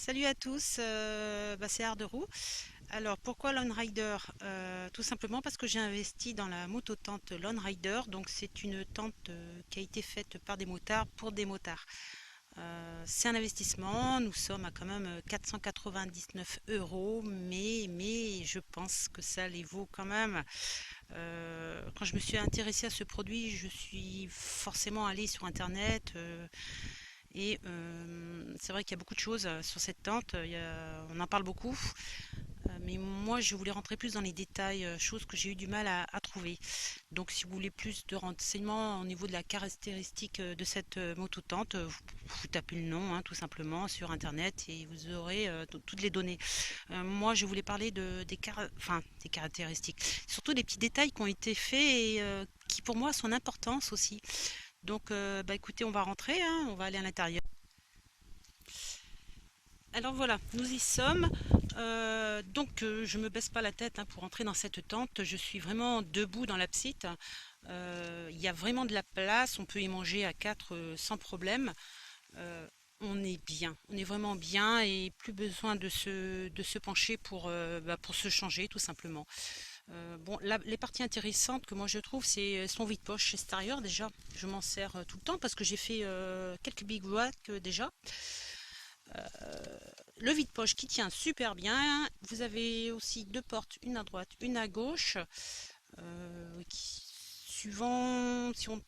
Salut à tous, c'est Arderoux. Alors pourquoi Lone Rider? Tout simplement parce que j'ai investi dans la moto-tente Lone Rider. Donc c'est une tente qui a été faite par des motards pour des motards. C'est un investissement, nous sommes à quand même 499 €, mais je pense que ça les vaut quand même. Quand je me suis intéressée à ce produit, je suis forcément allée sur Internet. C'est vrai qu'il y a beaucoup de choses sur cette tente, on en parle beaucoup, mais moi je voulais rentrer plus dans les détails, choses que j'ai eu du mal à trouver. Donc si vous voulez plus de renseignements au niveau de la caractéristique de cette moto-tente, vous tapez le nom, hein, tout simplement sur internet et vous aurez toutes les données. Moi je voulais parler des caractéristiques, surtout des petits détails qui ont été faits et qui pour moi sont d'importance aussi. Donc écoutez, on va rentrer, hein, on va aller à l'intérieur. Alors voilà, nous y sommes. Je me baisse pas la tête, hein, pour entrer dans cette tente. Je suis vraiment debout dans l'abside. Il y a vraiment de la place. On peut y manger à quatre sans problème. Euh, on est bien, on est vraiment bien et plus besoin de se pencher pour se changer tout simplement. Les parties intéressantes que moi je trouve, c'est son vide-poche extérieur déjà. Je m'en sers tout le temps parce que j'ai fait quelques big walks déjà. Le vide-poche qui tient super bien. Vous avez aussi deux portes, une à droite, une à gauche. Suivant si on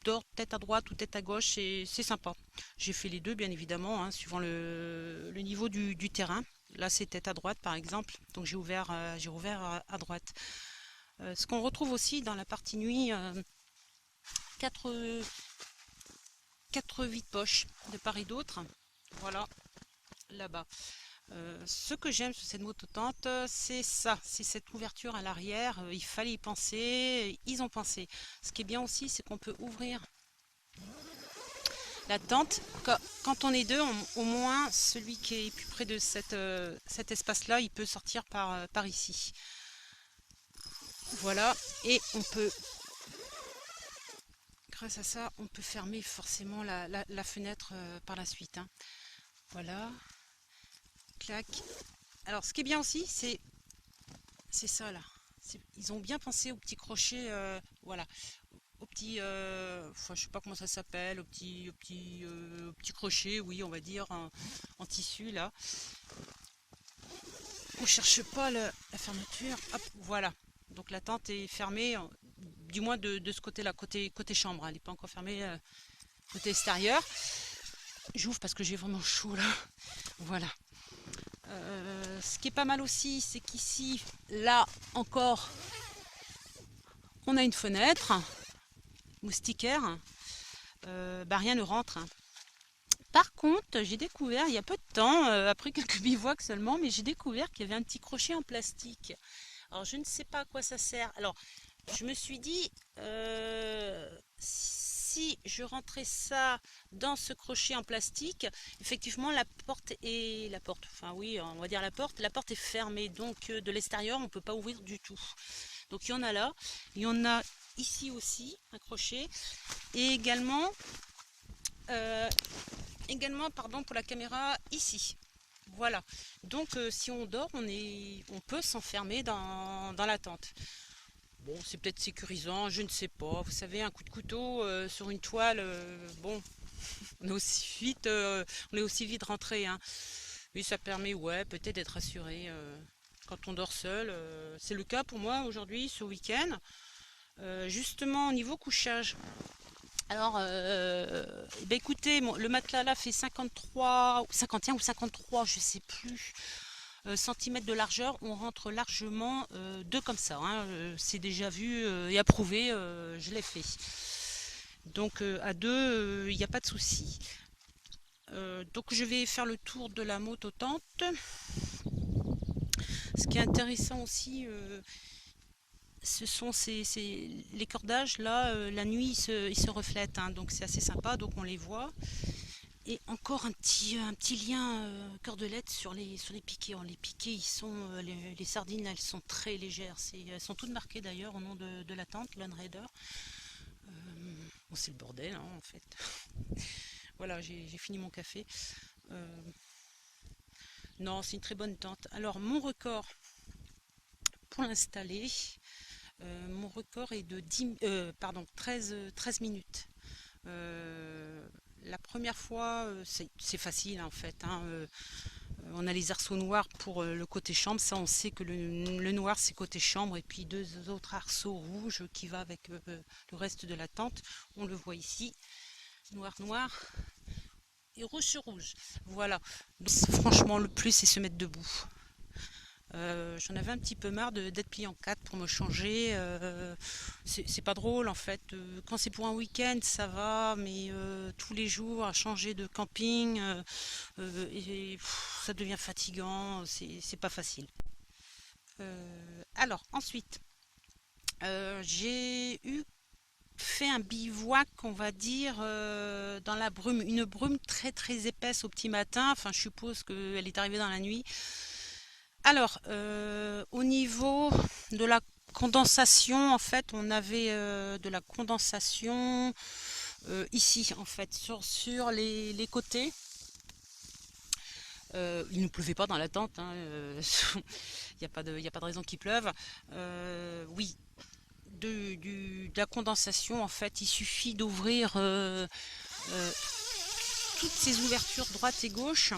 dort tête à droite ou tête à gauche, c'est sympa. J'ai fait les deux, bien évidemment, hein, suivant le niveau du terrain. Là, c'est tête à droite, par exemple. Donc, j'ai ouvert à droite. Ce qu'on retrouve aussi dans la partie nuit, quatre, quatre vides-poches de part et d'autre. Voilà, là-bas. Ce que j'aime sur cette moto-tente, c'est ça, c'est cette ouverture à l'arrière. Il fallait y penser, ils ont pensé. Ce qui est bien aussi, c'est qu'on peut ouvrir la tente. Quand on est deux, au moins celui qui est plus près de cet espace-là, il peut sortir par ici. Voilà, et grâce à ça, on peut fermer forcément la fenêtre par la suite, hein. Voilà, clac. Alors, ce qui est bien aussi, c'est ça là. Ils ont bien pensé au petit crochet, voilà, au petit, enfin, je sais pas comment ça s'appelle, au petit crochet, oui, on va dire en tissu là. On cherche pas la fermeture. Hop, voilà. Donc la tente est fermée, du moins de ce côté-là, côté chambre, hein. Elle n'est pas encore fermée côté extérieur. J'ouvre parce que j'ai vraiment chaud là. Voilà. Ce qui est pas mal aussi, c'est qu'ici, là encore, on a une fenêtre moustiquaire. Rien ne rentre, hein. Par contre, j'ai découvert il y a peu de temps, après quelques bivouacs seulement, mais j'ai découvert qu'il y avait un petit crochet en plastique. Alors je ne sais pas à quoi ça sert. Alors je me suis dit, si je rentrais ça dans ce crochet en plastique, effectivement enfin oui, on va dire la porte est fermée, donc de l'extérieur on ne peut pas ouvrir du tout. Donc il y en a là, il y en a ici aussi un crochet, et euh, également, pardon, pour la caméra ici. Voilà. Donc si on dort, on peut s'enfermer dans la tente. Bon, c'est peut-être sécurisant, je ne sais pas. Vous savez, un coup de couteau sur une toile, bon, on est aussi vite rentré, hein. Mais ça permet, ouais, peut-être d'être rassuré quand on dort seul. C'est le cas pour moi aujourd'hui, ce week-end. Justement, au niveau couchage. Alors, écoutez, le matelas là fait 53, 51 ou 53, je sais plus, centimètres de largeur. On rentre largement deux comme ça, hein. C'est déjà vu et approuvé, je l'ai fait. Donc à deux, il n'y a pas de souci. Donc je vais faire le tour de la moto-tente. Ce qui est intéressant aussi, ce sont les cordages là, la nuit ils se reflètent, hein, donc c'est assez sympa, donc on les voit. Et encore un petit lien cordelette sur les piquets. Alors, les piquets, les sardines, elles sont très légères. Elles sont toutes marquées d'ailleurs au nom de la tente, Lone Raider. Bon, c'est le bordel, hein, en fait. Voilà, j'ai fini mon café. Euh, Non, c'est une très bonne tente. Alors, mon record pour l'installer, mon record est de 13 minutes. La première fois, c'est facile en fait, hein. On a les arceaux noirs pour le côté chambre, ça on sait que le noir c'est côté chambre, et puis deux autres arceaux rouges qui va avec le reste de la tente. On le voit ici, noir noir et rouge sur rouge. Voilà. Donc, franchement, le plus c'est se mettre debout. J'en avais un petit peu marre d'être plié en quatre pour me changer. C'est pas drôle en fait. Quand c'est pour un week-end, ça va, mais tous les jours à changer de camping, ça devient fatigant. C'est pas facile. Alors ensuite, j'ai eu fait un bivouac, on va dire, dans la brume, une brume très très épaisse au petit matin. Enfin, je suppose qu'elle est arrivée dans la nuit. Alors, au niveau de la condensation, en fait, on avait de la condensation ici, en fait, sur les côtés. Il ne pleuvait pas dans la tente, hein, il n'y a pas y a pas de raison qu'il pleuve. Oui, de la condensation, en fait, il suffit d'ouvrir euh, toutes ces ouvertures droite et gauche.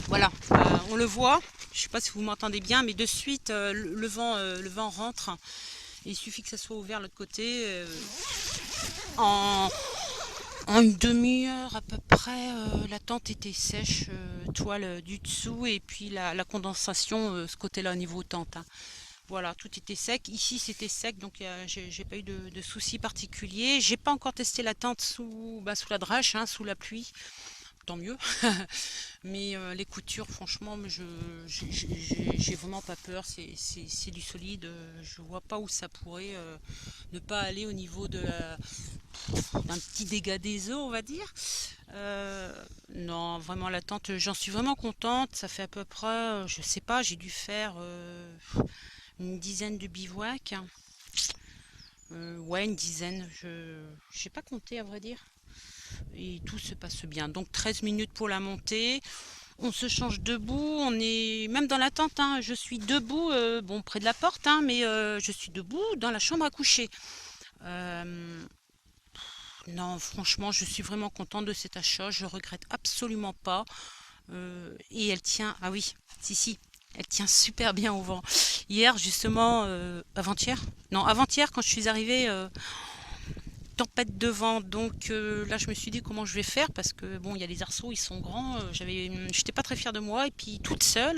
Voilà, on le voit. Je ne sais pas si vous m'entendez bien, mais de suite, le vent rentre. Et il suffit que ça soit ouvert de l'autre côté. En, en une demi-heure à peu près, la tente était sèche, toile du dessous, et puis la condensation, ce côté-là au niveau tente, hein. Voilà, tout était sec. Ici, c'était sec, donc j'ai pas eu de soucis particuliers. J'ai pas encore testé la tente sous la drache, hein, sous la pluie. Tant mieux. Mais les coutures, franchement, j'ai vraiment pas peur. C'est du solide. Je vois pas où ça pourrait ne pas aller au niveau d'un petit dégât des eaux, on va dire. Non, vraiment la tente, j'en suis vraiment contente. Ça fait à peu près, je sais pas, j'ai dû faire une dizaine de bivouacs. Ouais, une dizaine. Je n'ai pas compté à vrai dire. Et tout se passe bien. Donc 13 minutes pour la montée. On se change debout, on est même dans la tente, hein. Je suis debout, bon près de la porte, hein, mais je suis debout dans la chambre à coucher. Euh, non, franchement, je suis vraiment contente de cet achat, je regrette absolument pas. Et elle tient, ah oui, si, elle tient super bien au vent. Hier, justement, avant-hier, non, avant-hier, quand je suis arrivée, tempête de vent, donc là je me suis dit comment je vais faire parce que bon il y a les arceaux, ils sont grands, j'étais pas très fière de moi, et puis toute seule,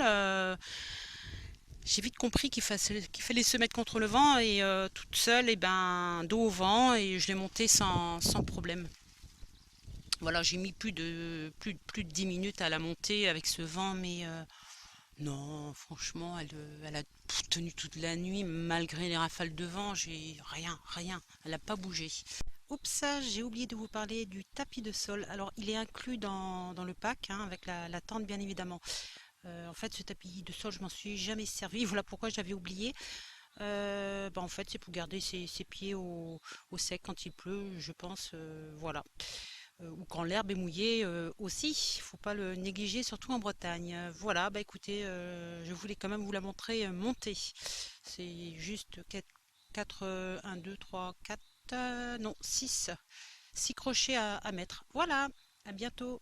j'ai vite compris qu'il fallait se mettre contre le vent, et toute seule, et ben dos au vent, et je l'ai monté sans problème. Voilà, j'ai mis plus de 10 minutes à la monter avec ce vent, mais non, franchement, elle a tenu toute la nuit malgré les rafales de vent. J'ai rien, elle n'a pas bougé. Oups, j'ai oublié de vous parler du tapis de sol. Alors, il est inclus dans le pack, hein, avec la tente, bien évidemment. En fait, ce tapis de sol, je m'en suis jamais servi. Voilà pourquoi j'avais oublié. En fait, c'est pour garder ses pieds au sec quand il pleut, je pense. Voilà. Ou quand l'herbe est mouillée aussi. Il faut pas le négliger, surtout en Bretagne. Voilà, bah écoutez, je voulais quand même vous la montrer montée. C'est juste 4 1, 2, 3, 4, non, 6 crochets à mettre. Voilà, à bientôt.